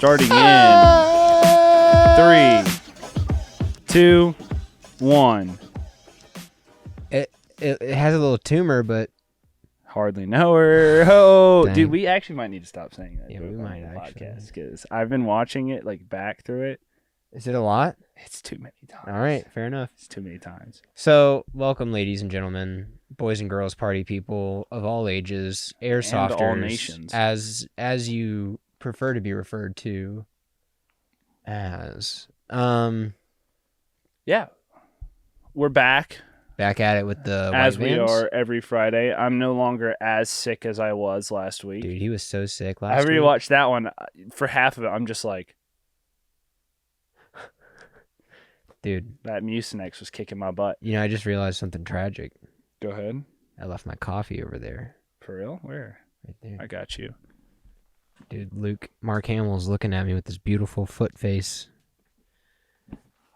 Starting in 3, 2, 1. It has a little tumor, but Hardly know her. Oh, Dang. dude, we actually might need to stop saying that. Yeah, joke we on might the actually. podcast because I've been watching it like back through it. is it a lot? It's too many times. All right, fair enough. It's too many times. So, welcome, ladies and gentlemen, boys and girls, party people of all ages, airsofters, And all nations. as you prefer to be referred to as. Yeah, we're back Back at it with the as white we vans. are every Friday. I'm no longer as sick as I was last week. Dude, he was so sick I last week. rewatched that one. For half of it, I'm just like, Dude, that Mucinex was kicking my butt. you know, I just realized something tragic. Go ahead. I left my coffee over there. For real? Where? Right there. I got you. Dude, Mark Hamill's looking at me with this beautiful foot face.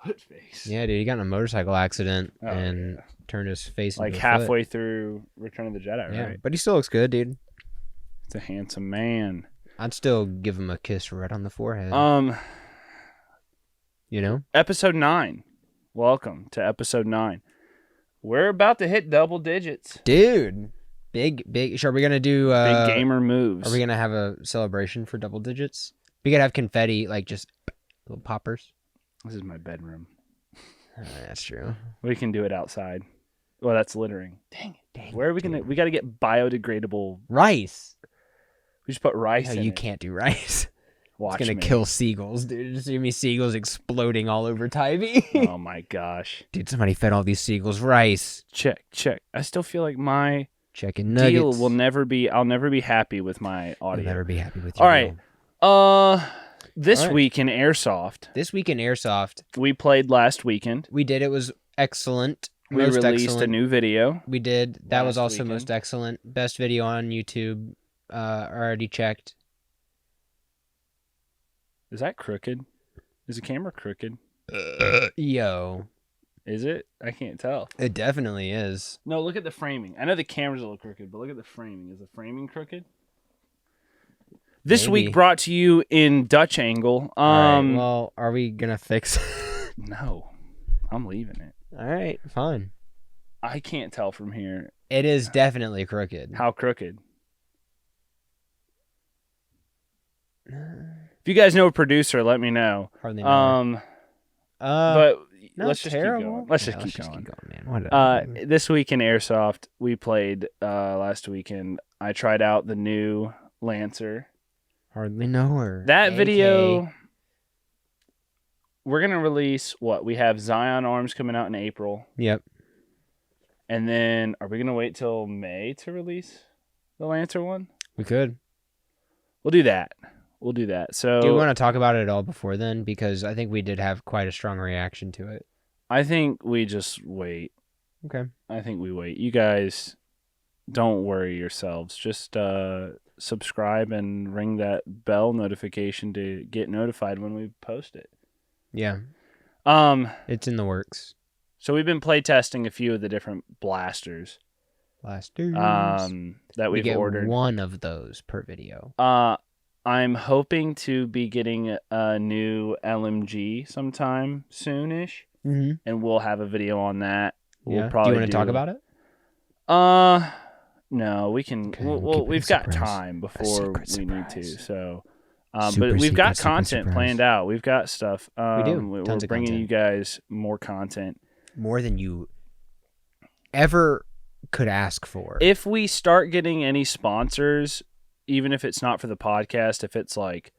Foot face. Yeah, dude, he got in a motorcycle accident Oh, and yeah. turned his face Like into a foot. halfway through Return of the Jedi, Yeah, right? but he still looks good, dude. It's a handsome man. I'd still give him a kiss right on the forehead. You know? Episode 9. Welcome to episode 9. We're about to hit double digits. Dude, big. So are we gonna do? Big gamer moves. Are we gonna have a celebration for double digits? We could have confetti, like just little poppers. This is my bedroom. That's true. We can do it outside. Well, that's littering. Dang it. Where are we gonna? We got to get biodegradable. Rice. We just put rice No, in you it. can't do rice. Watch It's gonna me. kill seagulls, dude. Just see me seagulls exploding all over Tybee. Oh my gosh. Dude, somebody fed all these seagulls rice. Check. I still feel like my Chicken nuggets. deal will never be. I'll never be happy with my I'll audio. never be happy with you. All right. This All right. week in Airsoft, This week in Airsoft, we played last weekend. we did. It was excellent. We Most released excellent. a new video. We did. That was last also weekend. most excellent. Best video on YouTube. Already checked. Is that crooked? Is the camera crooked? Yo. Is it? I can't tell. It definitely is. No, look at the framing. I know the camera's a little crooked, but look at the framing. Is the framing crooked? This Maybe. week brought to you in Dutch angle. All right, well, are we going to fix No. I'm leaving it. All right, fine. I can't tell from here. It is definitely crooked. How crooked? If you guys know a producer, let me know. Hardly know. But not let's just terrible. keep going. Let's Yeah, just keep going. man. What This week in Airsoft, we played last weekend. I tried out the new Lancer. Hardly know her. That AK. video, we're going to release what? We have Zion Arms coming out in April. Yep. And then are we going to wait till May to release the Lancer one? We could. We'll do that. So Do you want to talk about it at all before then? Because I think we did have quite a strong reaction to it. I think we just wait. Okay. I think we wait. You guys don't worry yourselves. Just subscribe and ring that bell notification to get notified when we post it. Yeah. It's in the works. So we've been play testing a few of the different blasters Blasters. that we we've get ordered. one of those per video. I'm hoping to be getting a new LMG sometime soonish, Mm-hmm. and we'll have a video on that. We'll Yeah. probably do you want to talk about it? No, we can. Okay, Well, we'll keep it we've a got surprise. time before we secret need to. surprise. So, Super but we've got secret content surprise. planned out. We've got stuff. We do. We're Tons of bringing content. you guys more content. More than you ever could ask for. If we start getting any sponsors, even if it's not for the podcast, if it's like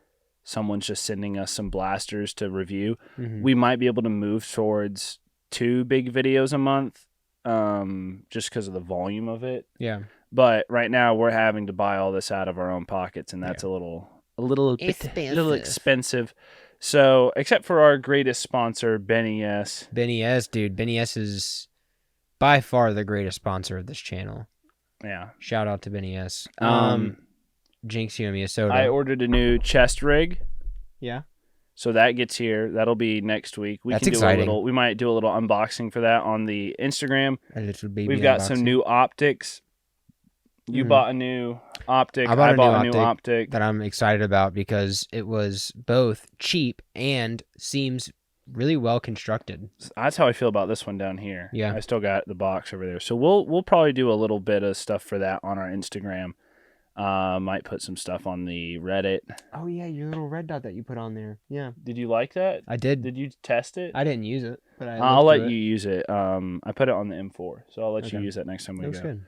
someone's just sending us some blasters to review, Mhm. we might be able to move towards 2 big videos a month, just because of the volume of it. Yeah. But right now we're having to buy all this out of our own pockets, and that's a little expensive. So, except for our greatest sponsor, Benny S. Benny S, dude. Benny S is by far the greatest sponsor of this channel. Yeah. Shout out to Benny S. Jinx, you owe me a soda. I ordered a new chest rig. Yeah. So that gets here. That'll be next week. That's can do exciting. We might do a little unboxing for that on the Instagram. A little baby We've got unboxing. some new optics You bought a new optic. I bought a new optic that I'm excited about because it was both cheap and seems really well constructed. That's how I feel about this one down here. Yeah. I still got the box over there. So we'll probably do a little bit of stuff for that on our Instagram. Might put some stuff on the Reddit. Oh yeah, your little red dot that you put on there. Yeah. Did you like that? I did. Did you test it? I didn't use it, but I'll let you use it. I put it on the M4, so I'll let you use that next time we go. Good.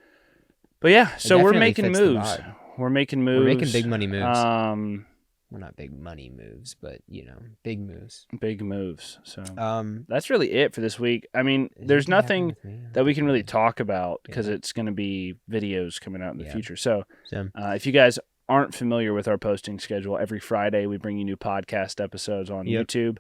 But yeah, so we're making moves. We're making moves. We're making big money moves. Well, not big money moves, but big moves. Big moves. So that's really it for this week. I mean, there's nothing that we can really talk about because it's going to be videos coming out in the future. So if you guys aren't familiar with our posting schedule, every Friday we bring you new podcast episodes on YouTube.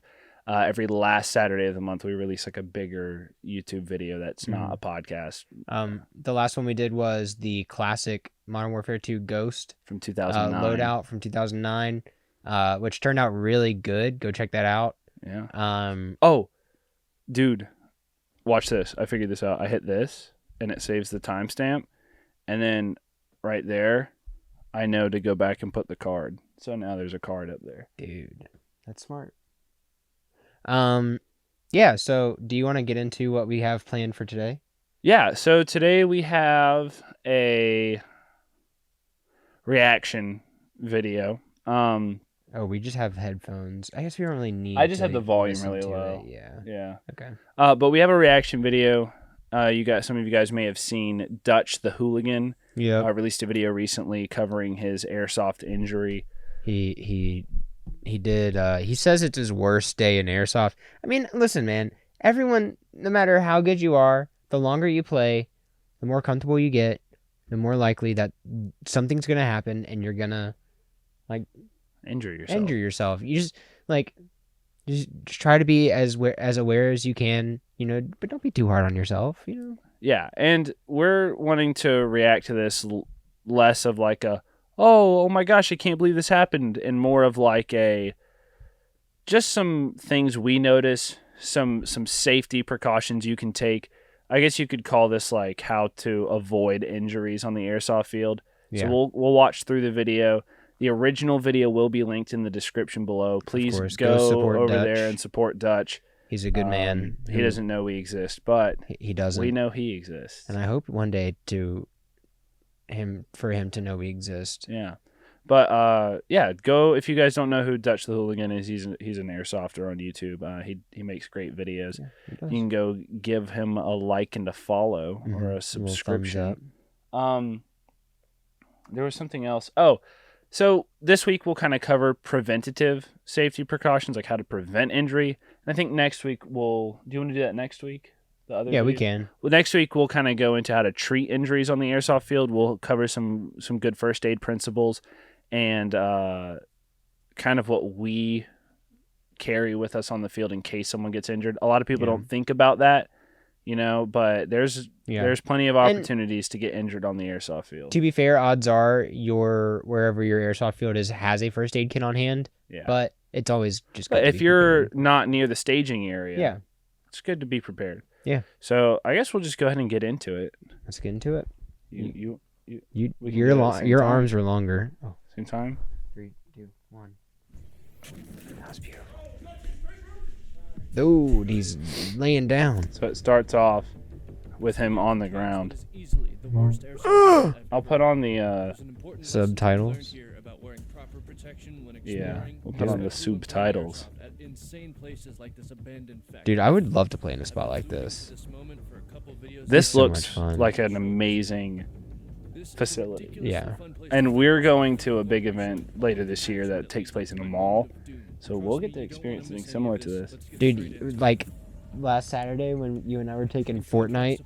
Every last Saturday of the month, we release like a bigger YouTube video that's not a podcast. The last one we did was the classic Modern Warfare 2 Ghost from 2009. Loadout from 2009. Which turned out really good. Go check that out. Yeah. Oh, dude, watch this. I figured this out. I hit this, and it saves the timestamp, and then right there, I know to go back and put the card. So now there's a card up there. Dude, that's smart. Yeah. So, do you want to get into what we have planned for today? Yeah. So today we have a reaction video. Oh, we just have headphones. I guess we don't really need. I just have the volume really low. Yeah. Okay. But we have a reaction video. Some of you guys may have seen Dutch the Hooligan. Yeah. Released a video recently covering his airsoft injury. He did. He says it's his worst day in airsoft. I mean, listen, man. Everyone, no matter how good you are, the longer you play, the more comfortable you get, the more likely that something's gonna happen, and you're gonna injure yourself. You just try to be as aware as you can, but don't be too hard on yourself, Yeah, and we're wanting to react to this less of like a oh my gosh, I can't believe this happened, and more of like just some things we notice, some safety precautions you can take. I guess you could call this like how to avoid injuries on the airsoft field. Yeah. So we'll watch through the video. The original video will be linked in the description below. Please go over there and support Dutch. He's a good man. He doesn't know we exist, but he doesn't. We know he exists. And I hope one day for him to know we exist. Yeah. But go if you guys don't know who Dutch the Hooligan is. He's an airsofter on YouTube. He makes great videos. Yeah, you can go give him a like and a follow or a subscription. There was something else. Oh. So this week we'll kind of cover preventative safety precautions, like how to prevent injury. And I think next week do you want to do that next week? We can. Well, next week we'll kind of go into how to treat injuries on the airsoft field. We'll cover some good first aid principles and kind of what we carry with us on the field in case someone gets injured. A lot of people don't think about that. But there's plenty of opportunities to get injured on the airsoft field. To be fair, odds are wherever your airsoft field is has a first aid kit on hand. Yeah. But it's always just good. But if you're not near the staging area, it's good to be prepared. Yeah. So I guess we'll just go ahead and get into it. Let's get into it. Your arms are longer. Oh. Same time. 3, 2, 1. That was beautiful. Dude, he's laying down. So it starts off with him on the ground. I'll put on the subtitles. Yeah, we'll put on the subtitles. Dude, I would love to play in a spot like this. This looks like an amazing facility. Yeah. And we're going to a big event later this year that takes place in a mall. So we'll get to experience something similar to this. Dude, like last Saturday when you and I were taking Fortnite,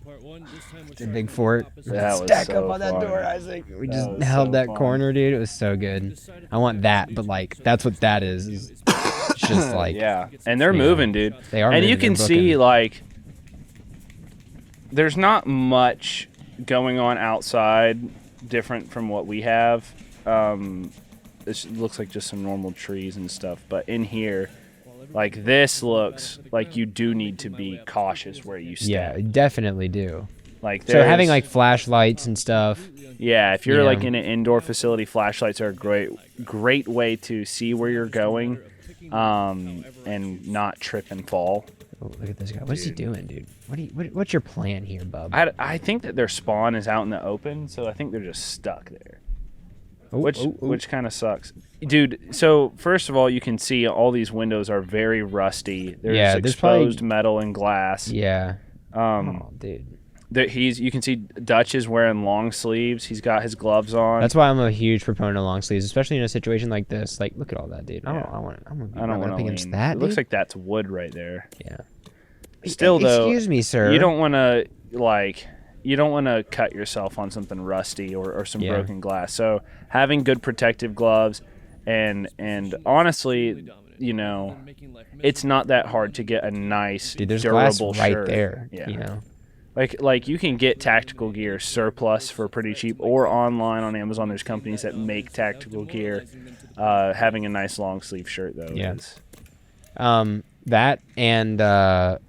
the big fort. That was stack so up on that fun. door, Isaac. We just held that corner, dude. It was so good. I want that, but like that's what that is. It's just like yeah. And they're moving, dude. They are and moving, you can see like there's not much going on outside different from what we have. This looks like just some normal trees and stuff, but in here, like this looks like you do need to be cautious where you step. Yeah, definitely do. Like So having like flashlights and stuff. yeah, if you're you like know. in an indoor facility, flashlights are a great way to see where you're going, and not trip and fall. Oh, look at this guy. What's he doing, dude? What's your plan here, bub? I think that their spawn is out in the open, so I think they're just stuck there. Which kind of sucks, dude. So first of all, you can see all these windows are very rusty. There's exposed metal and glass. Yeah. Oh, dude. You can see Dutch is wearing long sleeves. He's got his gloves on. That's why I'm a huge proponent of long sleeves, especially in a situation like this. Like, look at all that, dude. Yeah. I don't want want to up against that. It looks like that's wood right there. Yeah. Still, though, excuse me, sir. You don't want to cut yourself on something rusty or some broken glass. So having good protective gloves, and honestly, you know, it's not that hard to get a nice, there's durable glass right shirt. there. Yeah. You know. Like you can get tactical gear surplus for pretty cheap, or online on Amazon. There's companies that make tactical gear. Having a nice long sleeve shirt though is. That and I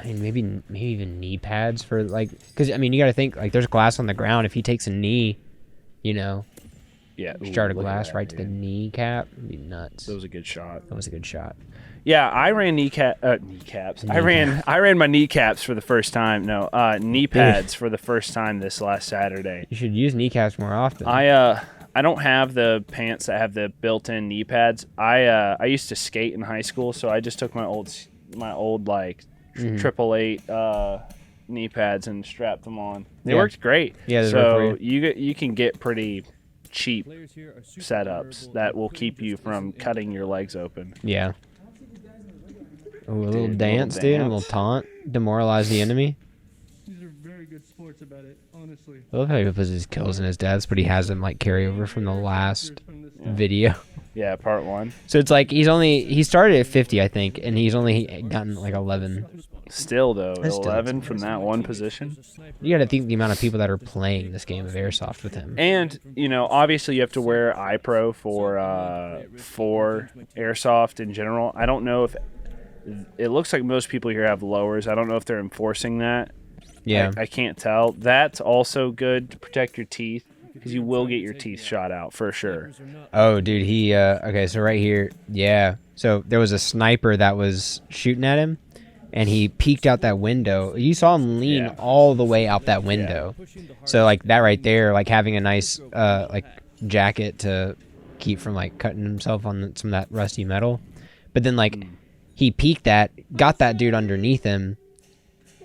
mean maybe even knee pads for like, because I mean you got to think like there's glass on the ground. If he takes a knee, you know, shard of glass right to the kneecap, it'd be nuts. That was a good shot. Yeah, I ran kneecaps. I ran my kneecaps for the first time. No, knee pads for the first time this last Saturday. You should use kneecaps more often. I don't have the pants that have the built-in knee pads. I used to skate in high school, so I just took my old like 888 knee pads and strapped them on. They worked great. Yeah, so you can get pretty cheap setups that will keep you from cutting your legs open. Yeah. Ooh, a little dance, dude. A little taunt. Demoralize the enemy. These are very good sports about it, honestly. I love how he puts his kills in his dad's, but he has them like carry over from the last video. Yeah, part 1. So it's like he started at 50, I think, and he's only gotten like 11. Still though, That's 11 from that one position. You got to think the amount of people that are playing this game of Airsoft with him. And you know, obviously, you have to wear iPro for Airsoft in general. I don't know if it looks like most people here have lowers. I don't know if they're enforcing that. Yeah, I can't tell. That's also good to protect your teeth, because you will get your teeth shot out for sure. Oh, dude, he okay. So right here, yeah. So there was a sniper that was shooting at him, and he peeked out that window. You saw him lean all the way out that window. So like that right there, like having a nice like jacket to keep from like cutting himself on some of that rusty metal. But then like he peeked got that dude underneath him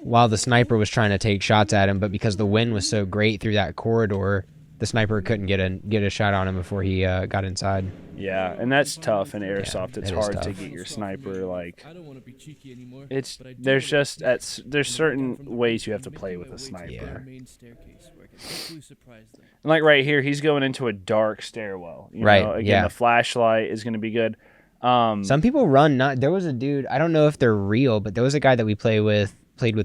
while the sniper was trying to take shots at him. But because the wind was so great through that corridor, the sniper couldn't get a shot on him before he got inside. Yeah, and that's tough in Airsoft. It's hard to tough. get your sniper like. There's certain ways you have to play with a sniper. Yeah. And like right here, he's going into a dark stairwell. You Right, know? Again, yeah. the flashlight is going to be good. Some people run there was a dude, I don't know if they're real, but there was a guy that we played with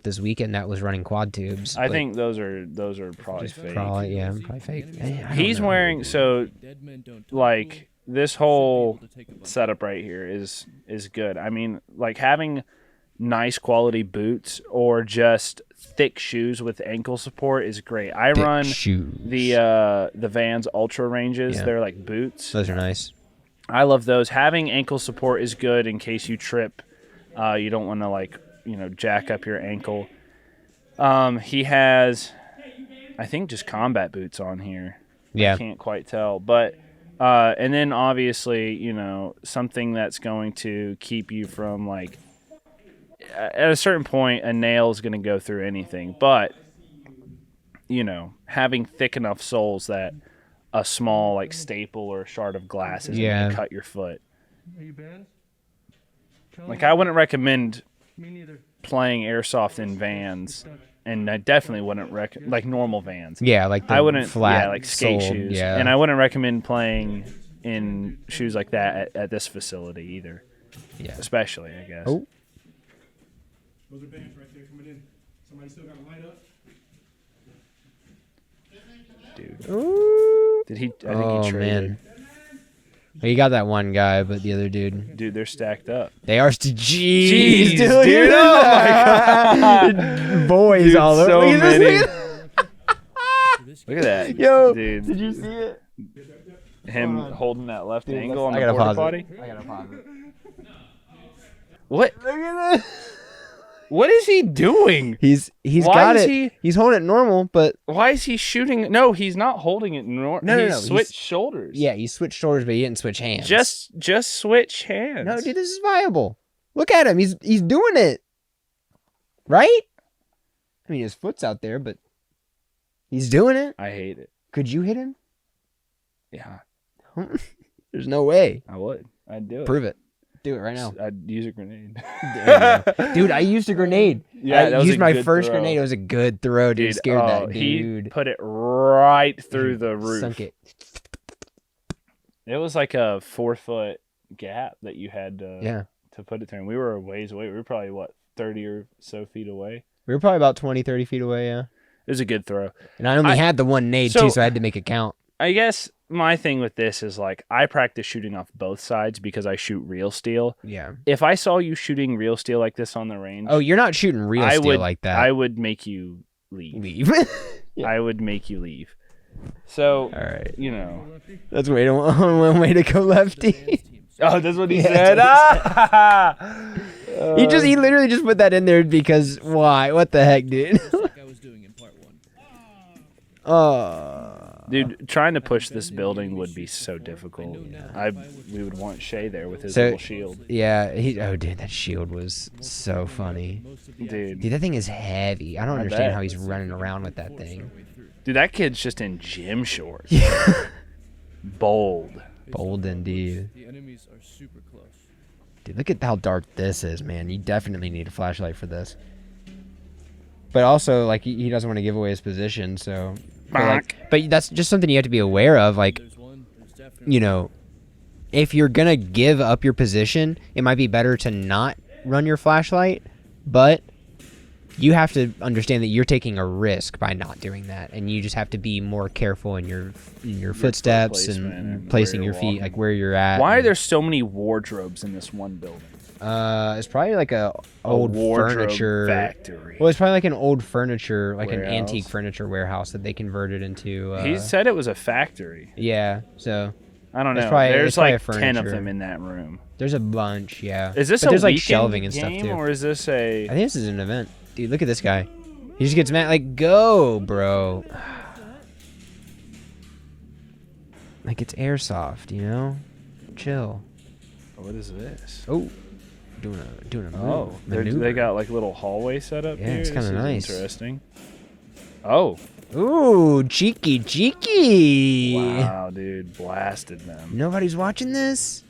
this weekend that was running quad tubes. I think those are probably fake. Probably fake. He's wearing like this whole setup right here is good. I mean, like having nice quality boots or just thick shoes with ankle support is great. I run the Vans Ultra Ranges. Yeah. They're like boots. Those are nice. I love those. Having ankle support is good in case you trip. You don't want to like, you know, jack up your ankle. He has, I think, just combat boots on here. Yeah. I can't quite tell. But and then obviously, you know, something that's going to keep you from like, at a certain point, a nail is going to go through anything. But, you know, having thick enough soles that a small like staple or a shard of glass isn't going to cut your foot. Are you banned? Like, I wouldn't recommend Me neither. playing Airsoft in Vans, and I definitely wouldn't like normal Vans. Yeah, like the I wouldn't flat like skate soled, shoes. Yeah. And I wouldn't recommend playing in shoes like that at this facility either. Yeah. Especially, I guess. Oh. Those are bands right there coming in. Somebody still got to light up. Dude. Ooh. Did he? I think he traded. Man. Well, you got that one guy, but the other dude. Dude, they're stacked up. They are. Jeez, Jeez, dude. Oh my god. Boys Dude, all over. so Look at this, many. look at Look at that. Yo, dude. did you see it? Him holding that left Dude, angle on I the gotta porta pause potty. I gotta pause it. What? Look at this. What is he doing? He's Why got is it. He's holding it normal, but Why is he shooting? No, he's not holding it normal. No, he no. switched shoulders. yeah, he switched shoulders, but he didn't switch hands. Just switch hands. no, dude, this is viable. Look at him. He's doing it. Right? I mean, his foot's out there, but he's doing it. I hate it. Could you hit him? Yeah, There's no way. I would. I'd do it. Prove it. Do it right now. I'd use a grenade. Dude, I used a grenade. Yeah, I that was used a my good first throw. grenade. It was a good throw, dude. Scared that He dude. put it right through the roof. Sunk it. It was like a 4-foot gap that you had Yeah. to put it through. And we were a ways away. We were probably, 30 or so feet away. We were probably about 20, 30 feet away, yeah. It was a good throw. And I only had the one nade, so- too, so I had to make it count. I guess my thing with this is like I practice shooting off both sides because I shoot real steel. Yeah. If I saw you shooting real steel like this on the range, Oh, you're not shooting real I steel would, like that. I would make you leave. leave. Yeah. I would make you leave. So, All right. you know. That's one way to go lefty. Oh, that's what he Yeah, said. that's he literally just put that in there because why? What the heck, dude? like I was doing in part 1. Dude, trying to push this building would be so difficult. We would want Shay there with his So- little shield. Yeah, dude, that shield was so funny. Dude, Dude, that thing is heavy. I don't I understand bet. how he's running around with that thing. that kid's just in gym shorts. Yeah. Bold. Bold indeed. The enemies are super close. Dude, look at how dark this is, man. You definitely need a flashlight for this. But also, like, he doesn't want to give away his position, so... But that's just something you have to be aware of. Like, There's one. There's definitely you know, if you're going to give up your position, it might be better to not run your flashlight, but you have to understand that you're taking a risk by not doing that, and you just have to be more careful in your footsteps placement and and placing where your you're feet, walking. like where you're at. Why are and- there so many wardrobes in this one building? It's probably like a old wardrobe furniture factory. Well, it's probably like an old furniture, like an Warehouse. antique furniture warehouse that they converted into. He said it was a factory. Yeah, so I don't It's know. probably- There's it's probably like a 10 of furniture. them in that room. there's a bunch. Yeah. Is this But a there's like weekend shelving and stuff game, too. or is this a? I think this is an event, dude. Look at this guy. He just gets mad. Like, go, bro. Like it's airsoft, you know. Chill. What is this? Oh, doing a Oh, maneuver. they got like little hallway set up Yeah, here. it's This kinda is nice. Interesting. Oh, Ooh, cheeky. wow, dude, blasted them. Nobody's watching this.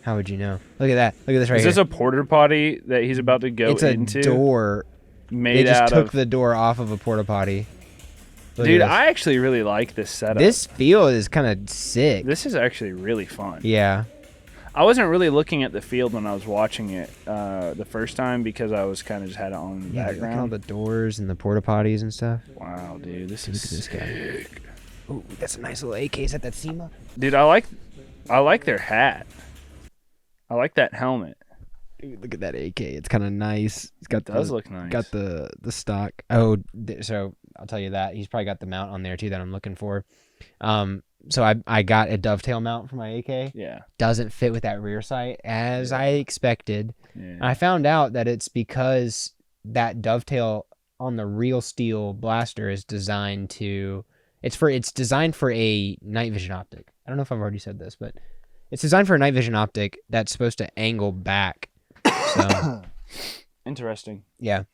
How would you know? Look at that. Look at this right Is here. this a porta potty that he's about to go it's a into? door. Made They just out took of. the door off of a porta potty. Look at Dude, this. I actually really like this setup. This field is kind of sick. This is actually really fun. Yeah. I wasn't really looking at the field when I was watching it the first time because I was kind of just had it on in the Yeah, look at all background. the doors and the porta potties and stuff. Wow, dude, this Look is at this guy. sick. Ooh, that's a nice little AK. Is that SEMA? Dude, I like their hat. I like that helmet. Dude, look at that AK. It's kind of nice. It's got It does the, look nice. got the stock. Oh, so I'll tell you that he's probably got the mount on there too that I'm looking for. So I got a dovetail mount for my AK. Yeah. Doesn't fit with that rear sight as I expected. Yeah. I found out that it's because that dovetail on the real steel blaster is designed to. It's designed for a night vision optic. I don't know if I've already said this, but it's designed for a night vision optic that's supposed to angle back. So Interesting. yeah.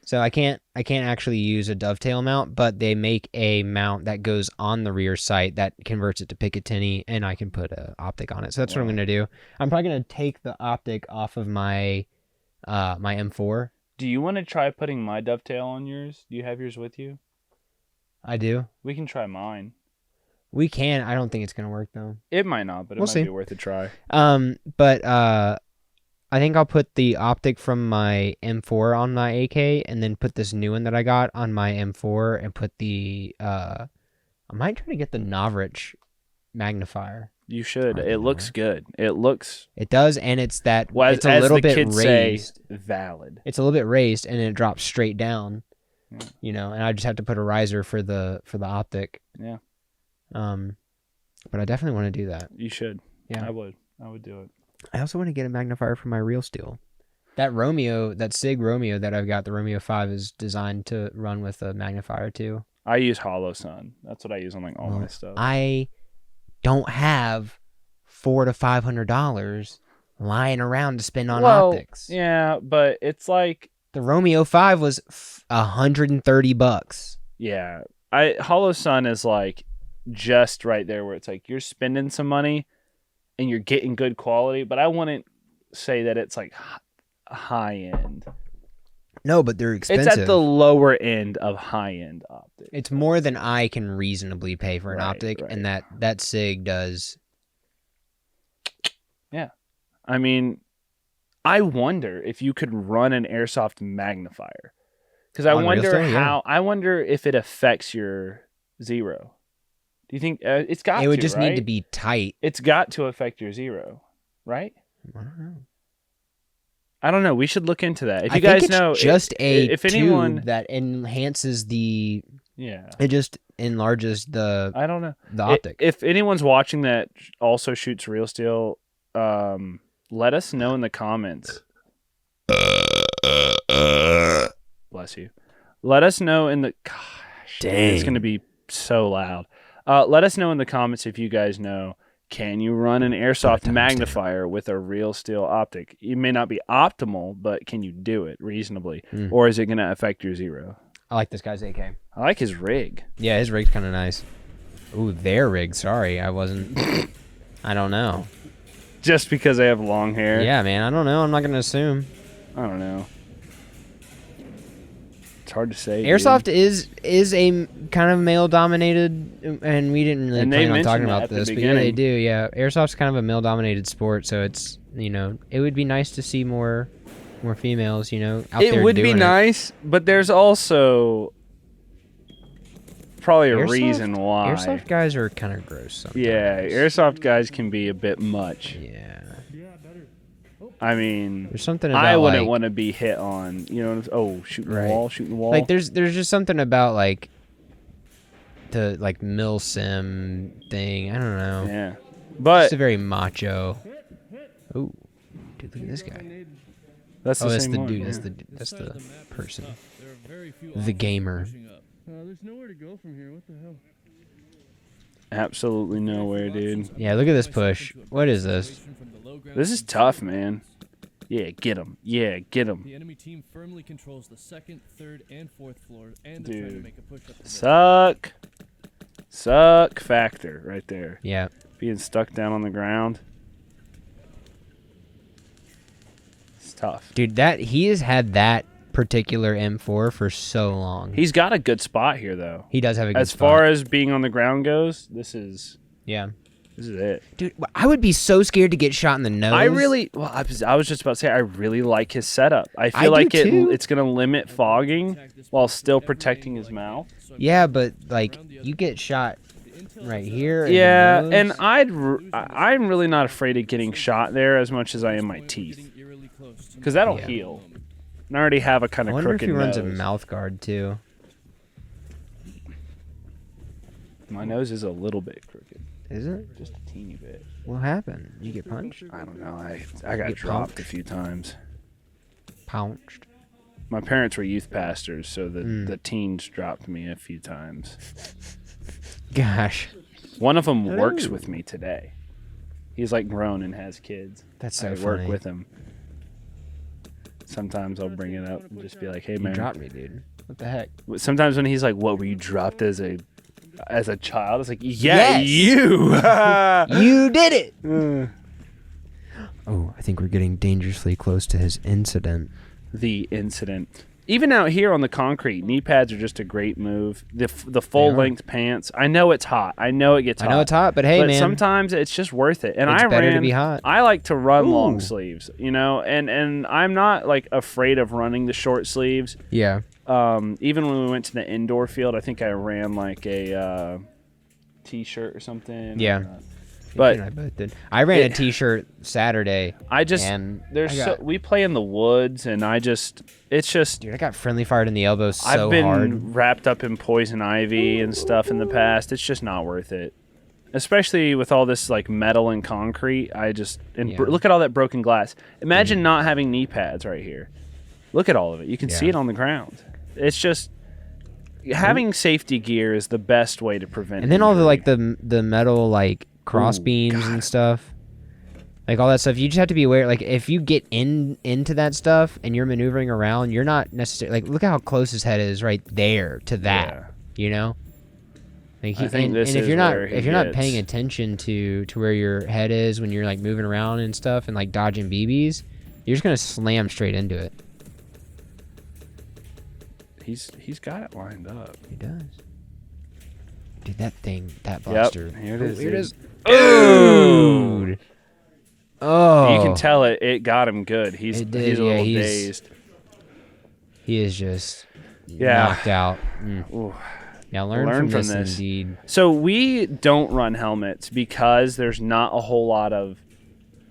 So I can't actually use a dovetail mount, but they make a mount that goes on the rear sight that converts it to Picatinny, and I can put a optic on it. So that's what I'm gonna do. I'm probably gonna take the optic off of my my M4. Do you want to try putting my dovetail on yours? Do you have yours with you? I do. We can try mine. We can. I don't think it's gonna work though. It might not, but it We'll might see. be worth a try. But I think I'll put the optic from my M4 on my AK, and then put this new one that I got on my M4, and put the I might try to get the Novrich magnifier. You should. Hardly It looks good. It looks, It does, and it's that well, it's a as little the bit kids raised. say, valid. It's a little bit raised, and it drops straight down. Yeah. You know, and I just have to put a riser for the optic. Yeah. But I definitely want to do that. You should. Yeah. I would do it. I also want to get a magnifier for my real steel. That SIG Romeo that I've got, the Romeo 5, is designed to run with a magnifier too. I use Hollow Sun. That's what I use on like all my stuff. I don't have $400 to $500 lying around to spend on optics. Yeah, but it's like, The Romeo 5 was $130. yeah, Hollow Sun is like just right there where it's like you're spending some money and you're getting good quality, but I wouldn't say that it's like high end. No, but they're expensive. It's at the lower end of high end optics. It's more than I can reasonably pay for an Right, optic, right. and that SIG does. Yeah. I mean, I wonder if you could run an Airsoft magnifier. Because I On real wonder steel, yeah. how, I wonder if it affects your zero. Do you think it's got to, It would just right? need to be tight. It's got to affect your zero, right? I don't know. I don't know. We should look into that. If I you guys think it's know, just a if tube anyone, that enhances the. yeah, It just enlarges the I don't know. optic. If anyone's watching that also shoots real steel, let us know in the comments. Bless you. Let us know in the. Gosh, it's going to be so loud. Let us know in the comments if you guys know. Can you run an Airsoft magnifier with a real steel optic? It may not be optimal, but can you do it reasonably? Or is it going to affect your zero? I like this guy's AK. I like his rig. Yeah, his rig's kind of nice. Ooh, their rig. Sorry, I wasn't. I don't know. Just because they have long hair? Yeah, man. I don't know. I'm not gonna assume. I don't know. It's hard to say. Airsoft dude. is a kind of male dominated, and we didn't really And they plan on talking mentioned that about at the this, but yeah, they beginning. do. Yeah, Airsoft's kind of a male dominated sport, so it's it would be nice to see more females, out there It would be doing nice, but there's also probably a Airsoft- reason why. Airsoft guys are kind of gross sometimes. Yeah, Airsoft guys can be a bit much. Yeah. I mean, There's something about I wouldn't like, want to be hit on, shooting Right. the wall. like there's just something about like the like mil sim thing. I don't know. Yeah. It's But a very macho. Oh, dude, look at this guy. that's the Oh, that's same the one. dude. yeah. That's Side of the map is person. tough. There are very few The options gamer. pushing up. There's nowhere to go from here. What the hell? Absolutely nowhere, dude. Yeah, look at this push. What is this? From the low ground This is and tough, man. Yeah, get him. Yeah, get him. The enemy team firmly controls the second, third, and fourth floor, and they're trying to Dude. make a push up the Suck factor right there. Yeah. Being stuck down on the ground. It's tough. Dude, he has had that particular M4 for so long. He's got a good spot here, though. He does have a good As spot. far as being on the ground goes, this is Yeah. it. Dude, I would be so scared to get shot in the nose. I was just about to say, I really like his setup. I I feel do like too. it's going to limit fogging while still protecting his mouth. Yeah, but like you get shot right here. in the Yeah, nose. and I'm really not afraid of getting shot there as much as I am my teeth, because that'll Yeah. heal. And I already have a kind I of wonder if crooked he runs a nose. mouth guard too. My nose is a little bit crooked, Is it? just a teeny bit. What happened? You get punched? I don't know. I got Get dropped punked? a few times. Pounched? My parents were youth pastors, so Hmm. the teens dropped me a few times. Gosh, One of them works Hello. with me today. He's like grown and has kids. that's so I funny. work with him. Sometimes I'll bring it up and just be like, "Hey, You man." dropped me, dude. What the heck? Sometimes when he's like, "What, were you dropped as a child?" It's like, "Yeah, Yes. you." You did it! Oh, I think we're getting dangerously close to his incident. The incident. Even out here on the concrete, knee pads are just a great move. The full are. length pants. I know it's hot. I know it gets hot. I know it's hot, but hey, but man, sometimes it's just worth it. And It's I better to ran, be hot. I like to run long Ooh. sleeves, and I'm not like afraid of running the short sleeves. yeah. Even when we went to the indoor field, I think I ran like a t-shirt or something. Yeah. But and I both did. I ran a T-shirt Saturday. And we play in the woods, and it's just. Dude, I got friendly fired in the elbow so I've been hard. wrapped up in poison ivy and stuff in the past. It's just not worth it. Especially with all this like metal and concrete. Look at all that broken glass. Imagine not having knee pads right here. Look at all of it. You can see it on the ground. It's just having safety gear is the best way to prevent. And then all the injury. like the metal like cross beams and stuff. Like all that stuff, you just have to be aware. Like if you get into that stuff and you're maneuvering around, you're not necessarily like. Look at how close his head is right there to that. Yeah. You know. Like I think this and if is you're not where he if you're not gets- paying attention to where your head is when you're like moving around and stuff and like dodging BBs, you're just gonna slam straight into it. He's got it lined up. He does. Dude, that blaster. Yep, here it is. Here it dude. is. Dude. Oh. You can tell it got him good. He's It did, he's a yeah, little he's- dazed. He is just Yeah. knocked out. Ooh. Yeah, learn from this indeed. So we don't run helmets because there's not a whole lot of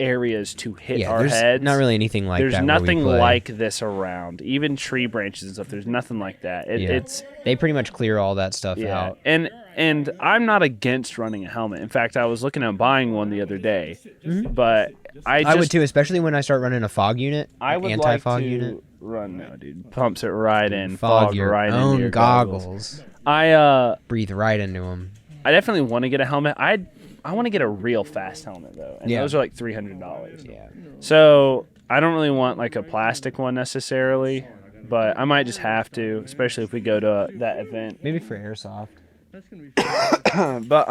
areas to hit Yeah, our there's heads. not really anything like There's that. where we nothing play. like this around. Even tree branches and stuff. There's nothing like that. Yeah. It's They pretty much clear all that stuff yeah. out. And I'm not against running a helmet. In fact, I was looking at buying one the other day. But I would too, especially when I start running a fog unit. I would anti-fog like to unit. run now, dude. Pumps it right in. Fog your right into own your goggles. I Breathe right into them. I definitely want to get a helmet. I want to get a real fast helmet though, and Yeah. those are like $300. Yeah. So I don't really want like a plastic one necessarily, but I might just have to, especially if we go to that event. Maybe for airsoft. That's gonna be fun. But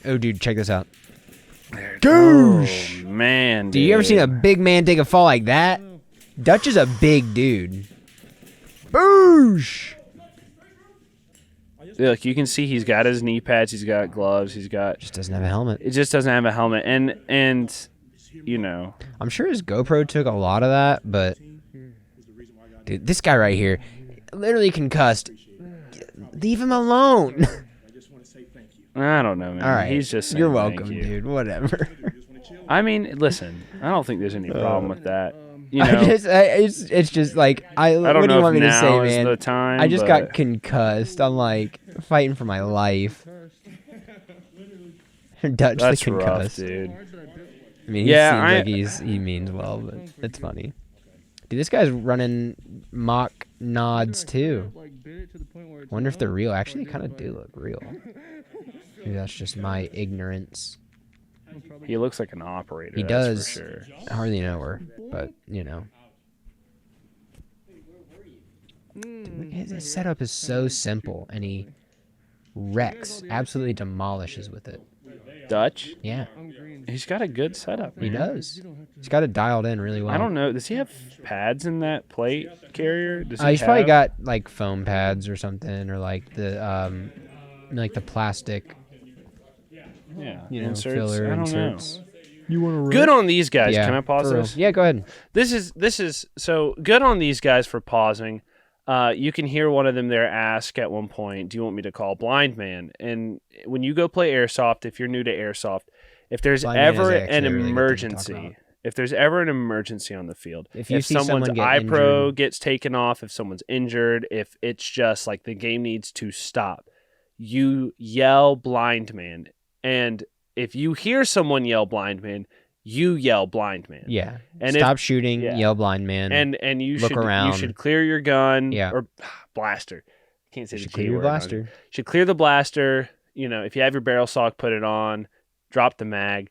Oh, dude, check this out. oh man, Dude, you ever seen a big man take a fall like that? Dutch is a big dude. Boosh! Look, you can see he's got his knee pads, he's got gloves, he's got. Just doesn't have a helmet. It just doesn't have a helmet, and you know. I'm sure his GoPro took a lot of that, but dude, this guy right here, literally concussed. Leave him alone. I don't know, man. All right, He's just saying you're thank welcome, you. dude. Whatever. I mean, listen, I don't think there's any problem with that. You I know, just, it's just like I what don't do you know want if me to now say, is man? the time. I just but got concussed. I'm like fighting for my life. Dutch the that's rough, concussed. dude. I mean, he Yeah, seems like he means well, but it's funny. Dude, this guy's running mock nods too. Like, bit it to the point where it's Wonder if they're numb, real. or Actually, just kind of like- do look real. Maybe that's just my ignorance. He looks like an operator. He that's does. for sure. I hardly know her, but you know. Dude, his setup is so simple, and he wrecks, absolutely demolishes with it. Dutch. Yeah, I'm green. He's got a good setup. he Man. does. He's got it dialed in really well. I don't know. Does he have pads in that plate carrier? Does He's probably have- got like foam pads or something, or like the plastic, yeah, you know, inserts. filler I don't inserts. know. You want Good on these guys. Yeah, Can I pause for real. this? Yeah, go ahead. This is so good on these guys for pausing. You can hear one of them there ask at one point, "Do you want me to call Blind Man?" And when you go play Airsoft, if you're new to Airsoft, if there's Blind Man is ever actually an a really good thing to talk emergency, about. if there's ever an emergency on the field, If you see someone's someone get iPro injured- gets taken off, if someone's injured, if it's just like the game needs to stop, you yell Blind Man. And if you hear someone yell Blind Man, you yell Blind Man. Yeah. And Stop shooting. yeah. Yell blind man. And you Look should around. you should clear your gun Yeah. or blaster. Can't say you the should G clear your word on it. blaster. Should clear the blaster. You know, if you have your barrel sock, put it on. Drop the mag.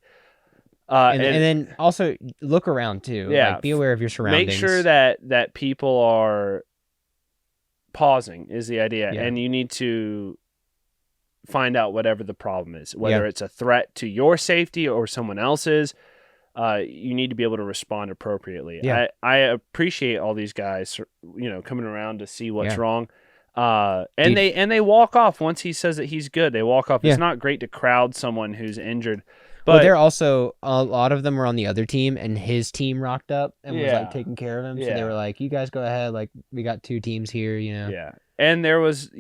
And then also look around too. Yeah, Like, be aware of your surroundings. make sure that people are pausing is the idea, Yeah. and you need to find out whatever the problem is, whether Yeah. it's a threat to your safety or someone else's. You need to be able to respond appropriately. Yeah. I appreciate all these guys, you know, coming around to see what's Yeah. wrong. Dude. They walk off once he says that he's good. They walk off. Yeah. It's not great to crowd someone who's injured, But but they're also a lot of them were on the other team, and his team rocked up and was Yeah. like taking care of him. So Yeah. they were like, "You guys go ahead. Like we got two teams here, you know." yeah. And there was,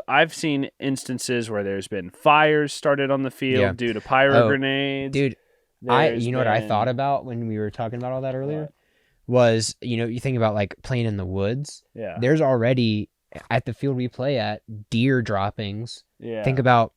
I've seen instances where there's been fires started on the field due to pyro grenades. Dude, you know what I thought about when we were talking about all that earlier? What? Was, you think about like playing in the woods. Yeah. There's already, at the field we play at, deer droppings. Yeah. Think about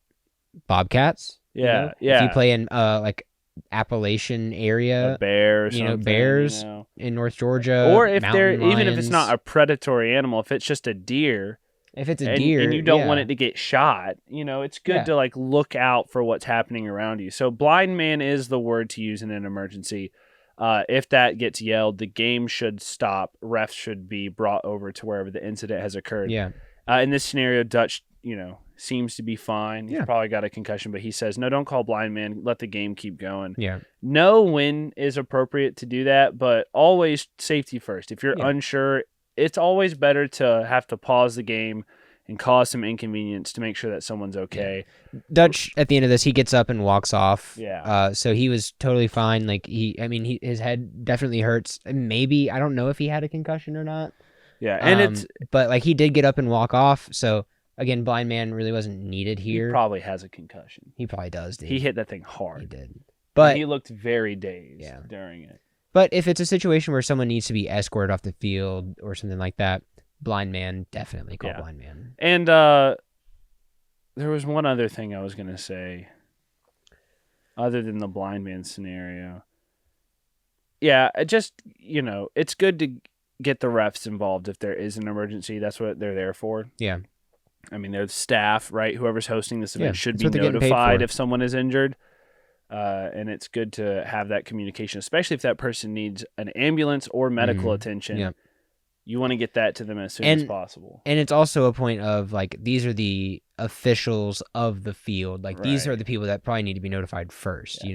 bobcats. Yeah. If you play in like Appalachian area, a bear or bears in North Georgia, or if they're mountain even if it's not lions. a predatory animal, if it's just a deer, If it's a deer, and you don't want it to get shot, it's good to like look out for what's happening around you. So blind man is the word to use in an emergency. If that gets yelled, the game should stop. Refs should be brought over to wherever the incident has occurred. Yeah. In this scenario, Dutch, seems to be fine. He's probably got a concussion, but he says, no, don't call blind man. Let the game keep going. Yeah. Know when is appropriate to do that, but always safety first. If you're unsure, it's always better to have to pause the game and cause some inconvenience to make sure that someone's okay. Dutch, at the end of this, he gets up and walks off. Yeah. So he was totally fine. Like his head definitely hurts. Maybe, I don't know if he had a concussion or not. Yeah. And but like he did get up and walk off. So again, blind man really wasn't needed here. He probably has a concussion. He probably does, dude. He hit that thing hard. He did. But But he looked very dazed during it. But if it's a situation where someone needs to be escorted off the field or something like that, blind man, definitely call blind man. And there was one other thing I was going to say other than the blind man scenario. Yeah, it's good to get the refs involved if there is an emergency. That's what they're there for. Yeah. I mean, they're the staff, right? Whoever's hosting this event should be what they're getting paid notified for. if someone is injured. And it's good to have that communication, especially if that person needs an ambulance or medical attention. Yeah. You want to get that to them as soon as possible. And it's also a point of, like, these are the officials of the field. Like, these are the people that probably need to be notified first,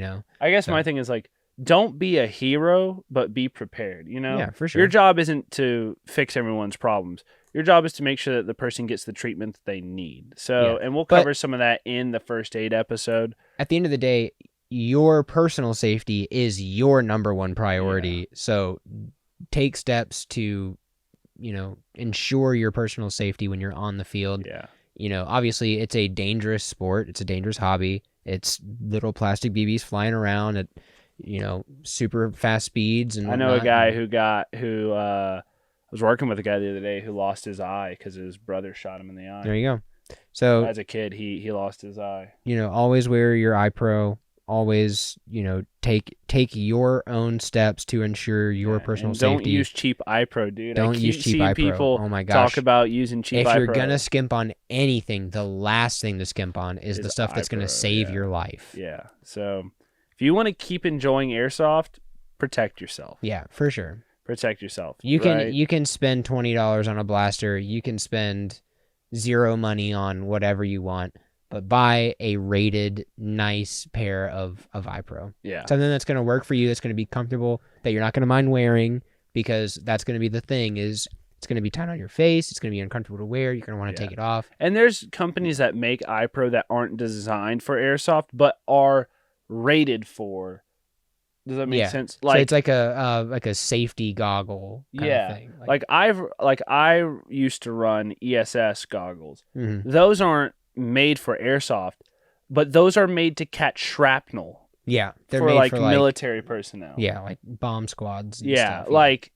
I guess my thing is, like, don't be a hero, but be prepared, Yeah, for sure. Your job isn't to fix everyone's problems. Your job is to make sure that the person gets the treatment that they need. So, and we'll cover some of that in the first aid episode. At the end of the day, your personal safety is your number one priority. Yeah. So take steps to, ensure your personal safety when you're on the field. Yeah. Obviously it's a dangerous sport. It's a dangerous hobby. It's little plastic BBs flying around at, super fast speeds. And whatnot. I know a guy who was working with a guy the other day who lost his eye because his brother shot him in the eye. There you go. So as a kid, he lost his eye. Always wear your eye pro. Always, take your own steps to ensure your personal and safety. Don't use cheap eye pro, dude. Don't use cheap eye pro. People oh my gosh. talk about using cheap eye pro. If pro. you're gonna skimp on anything, the last thing to skimp on is the stuff that's gonna save your life. Yeah. So if you want to keep enjoying airsoft, protect yourself. Yeah, for sure. Protect yourself. You can spend $20 on a blaster. You can spend zero money on whatever you want. But buy a rated, nice pair of eye pro. Yeah. Something that's going to work for you, that's going to be comfortable, that you're not going to mind wearing, because that's going to be the thing is it's going to be tight on your face. It's going to be uncomfortable to wear. You're going to want to take it off. And there's companies that make eye pro that aren't designed for airsoft, but are rated for. Does that make sense? So it's like a safety goggle kind of thing. I used to run ESS goggles. Mm-hmm. Those aren't made for airsoft, but those are made to catch shrapnel. Yeah, they're for made for military personnel. Yeah, like bomb squads. And stuff,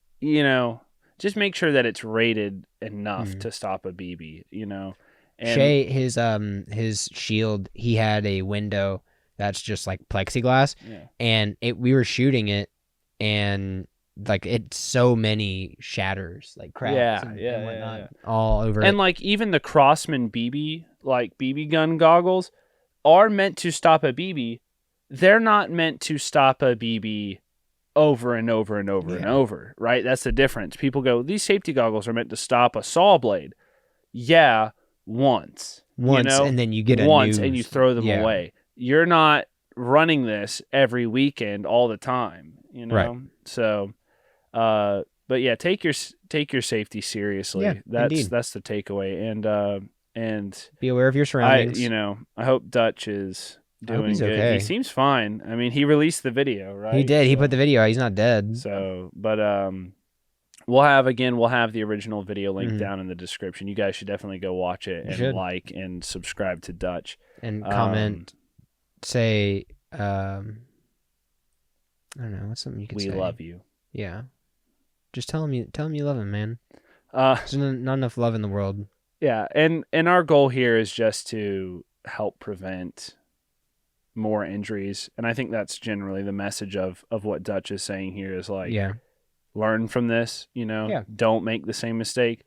just make sure that it's rated enough to stop a BB. And Shay, his shield, he had a window that's just like plexiglass, and we were shooting it, and like it's so many shatters, like cracks, and whatnot, all over. And like even the Crossman BB, like BB gun goggles, are meant to stop a BB. They're not meant to stop a BB over and over and over and over, right? That's the difference. People go, these safety goggles are meant to stop a saw blade. Yeah, once, and then you get and you throw them away. You're not running this every weekend all the time, Right. So. But yeah, take your safety seriously. Yeah, that's the takeaway, and be aware of your surroundings. I hope Dutch is doing good. Okay. He seems fine. I mean, he released the video, right? He did. He put the video out. He's not dead. So, but we'll have the original video link Mhm. down in the description. You guys should definitely go watch it and should. like and subscribe to Dutch. And comment, say, I don't know, what's something you can We say? love you. Yeah. Just tell him you love him, man. Uh, There's not enough love in the world. yeah, and our goal here is just to help prevent more injuries, and I think that's generally the message of what Dutch is saying here is like, Yeah. learn from this, Yeah. don't make the same mistake.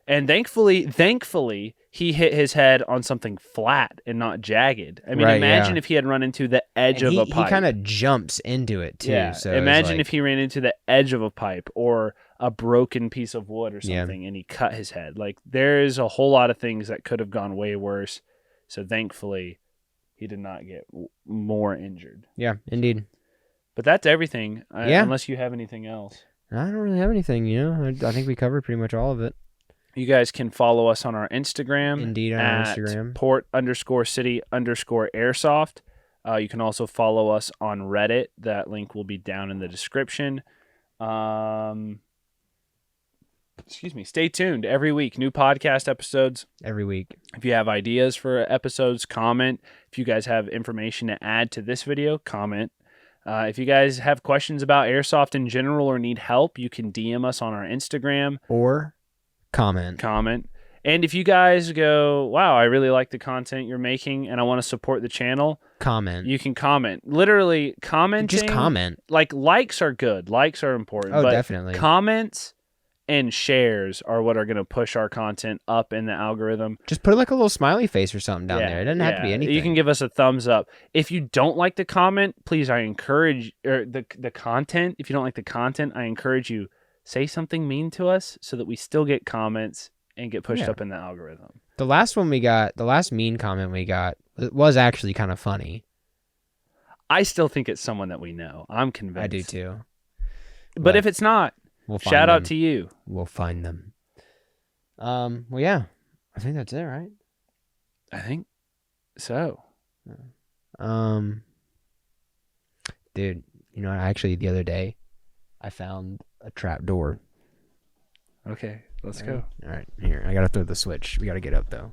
And thankfully, he hit his head on something flat and not jagged. I mean, Right, imagine yeah. if he had run into the edge And of a pipe. he kind of jumps into it too. Yeah, So it's imagine like, if he ran into the edge of a pipe or a broken piece of wood or Yeah. something and he cut his head. Like, there is a whole lot of things that could have gone way worse. So thankfully, he did not get more injured. Yeah, indeed. But that's everything, Yeah. unless you have anything else. I don't really have anything, I think we covered pretty much all of it. You guys can follow us on our Instagram. Indeed, on our at Instagram. port_city_airsoft. You can also follow us on Reddit. That link will be down in the description. Stay tuned. Every week, new podcast episodes. Every week. If you have ideas for episodes, comment. If you guys have information to add to this video, comment. If you guys have questions about Airsoft in general or need help, you can DM us on our Instagram. Or comment. And if you guys go, wow, I really like the content you're making and I want to support the channel, Comment. you can comment. Literally, commenting. Just comment. Like, likes are good. Likes are important. Oh, but definitely. Comments and shares are what are going to push our content up in the algorithm. Just put like a little smiley face or something down there. It doesn't have to be anything. You can give us a thumbs up. If you don't like the comment, please, I encourage the content. If you don't like the content, I encourage you, say something mean to us so that we still get comments and get pushed up in the algorithm. The last mean comment we got, it was actually kind of funny. I still think it's someone that we know. I'm convinced. I do too. But if it's not, we'll find shout out them. to you. We'll find them. Well, yeah. I think that's it, right? I think so. Dude, actually the other day I found a trap door. Okay, let's go. All right, here. I got to throw the switch. We got to get up though.